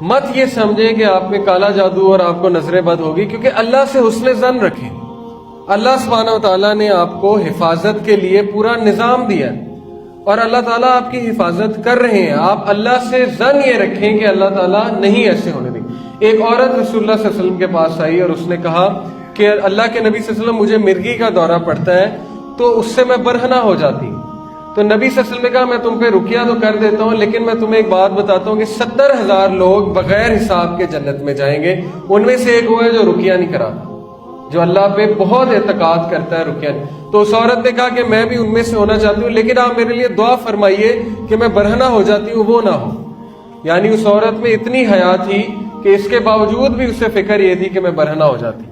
مت یہ سمجھیں کہ آپ میں کالا جادو اور آپ کو نظر بد ہوگی، کیونکہ اللہ سے حسن ظن رکھیں۔ اللہ سبحانہ و تعالیٰ نے آپ کو حفاظت کے لیے پورا نظام دیا ہے، اور اللہ تعالیٰ آپ کی حفاظت کر رہے ہیں۔ آپ اللہ سے ظن یہ رکھیں کہ اللہ تعالیٰ نہیں ایسے ہونے دیں۔ ایک عورت رسول اللہ صلی اللہ علیہ وسلم کے پاس آئی اور اس نے کہا کہ اللہ کے نبی صلی اللہ علیہ وسلم مجھے مرگی کا دورہ پڑتا ہے تو اس سے میں برہنہ ہو جاتی ہوں۔ تو نبی صلی اللہ علیہ وسلم نے کہا میں تم پہ رقیہ تو کر دیتا ہوں، لیکن میں تمہیں ایک بات بتاتا ہوں کہ 70,000 لوگ بغیر حساب کے جنت میں جائیں گے، ان میں سے ایک وہ ہے جو رقیہ نہیں کراتا، جو اللہ پہ بہت اعتقاد کرتا ہے رقیہ نہیں۔ تو اس عورت نے کہا کہ میں بھی ان میں سے ہونا چاہتی ہوں، لیکن آپ میرے لیے دعا فرمائیے کہ میں برہنہ ہو جاتی ہوں وہ نہ ہو۔ یعنی اس عورت میں اتنی حیا تھی کہ اس کے باوجود بھی اسے فکر یہ تھی کہ میں برہنہ ہو جاتی۔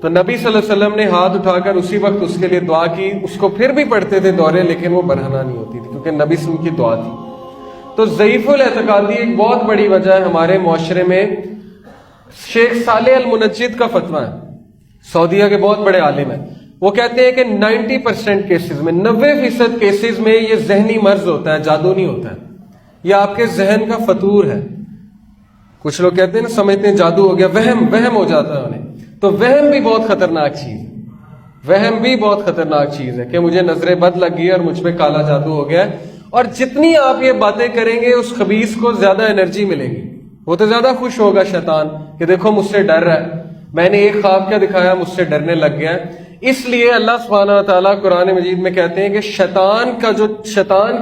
تو نبی صلی اللہ علیہ وسلم نے ہاتھ اٹھا کر اسی وقت اس کے لیے دعا کی۔ اس کو پھر بھی پڑھتے تھے دورے، لیکن وہ برہنہ نہیں ہوتی تھی کیونکہ نبی صلی اللہ علیہ وسلم کی دعا تھی۔ تو ضعیف الاعتقادی ایک بہت بڑی وجہ ہے ہمارے معاشرے میں۔ شیخ صالح المنجد کا فتویٰ ہے، سعودیہ کے بہت بڑے عالم ہیں، وہ کہتے ہیں کہ 90% کیسز میں، 90% کیسز میں یہ ذہنی مرض ہوتا ہے، جادو نہیں ہوتا ہے، یہ آپ کے ذہن کا فطور ہے۔ کچھ لوگ کہتے ہیں نا، سمجھتے ہیں جادو ہو گیا، وہم ہو جاتا ہے انہیں۔ تو وہم بھی بہت خطرناک چیز ہے، وہم بھی بہت خطرناک چیز ہے کہ مجھے نظر بد لگ گئی اور مجھ پہ کالا جادو ہو گیا ہے۔ اور جتنی آپ یہ باتیں کریں گے اس خبیث کو زیادہ انرجی ملے گی، وہ تو زیادہ خوش ہوگا شیطان کہ دیکھو مجھ سے ڈر رہا ہے، میں نے ایک خواب کیا دکھایا، مجھ سے ڈرنے لگ گیا ہے۔ اس لیے اللہ سبحانہ و تعالیٰ قرآن مجید میں کہتے ہیں کہ شیطان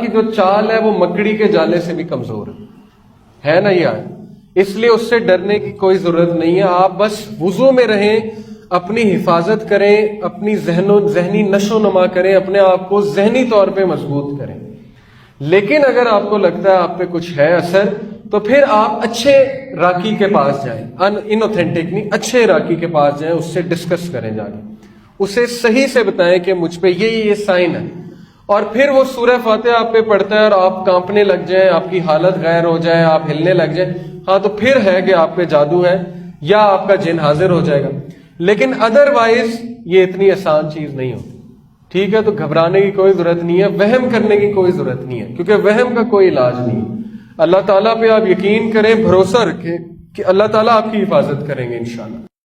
کی جو چال ہے وہ مکڑی کے جالے سے بھی کمزور ہے نا یہ آیت۔ اس لیے اس سے ڈرنے کی کوئی ضرورت نہیں ہے، آپ بس وضو میں رہیں، اپنی حفاظت کریں، اپنی ذہنی نشو و نما کریں، اپنے آپ کو ذہنی طور پہ مضبوط کریں۔ لیکن اگر آپ کو لگتا ہے آپ پہ کچھ ہے اثر، تو پھر آپ اچھے راکی کے پاس جائیں، ان اوتھینٹک نہیں، اچھے راکی کے پاس جائیں، اس سے ڈسکس کریں، جا کے اسے صحیح سے بتائیں کہ مجھ پہ یہ سائن ہے، اور پھر وہ سورہ فاتحہ آپ پہ پڑھتا ہے اور آپ کانپنے لگ جائیں، آپ کی حالت غیر ہو جائے، آپ ہلنے لگ جائیں، ہاں تو پھر ہے کہ آپ پہ جادو ہے یا آپ کا جن حاضر ہو جائے گا۔ لیکن ادروائز یہ اتنی آسان چیز نہیں ہوتی، ٹھیک ہے؟ تو گھبرانے کی کوئی ضرورت نہیں ہے، وہم کرنے کی کوئی ضرورت نہیں ہے، کیونکہ وہم کا کوئی علاج نہیں ہے۔ اللہ تعالیٰ پہ آپ یقین کریں، بھروسہ رکھیں کہ اللہ تعالیٰ آپ کی حفاظت کریں گے انشاءاللہ۔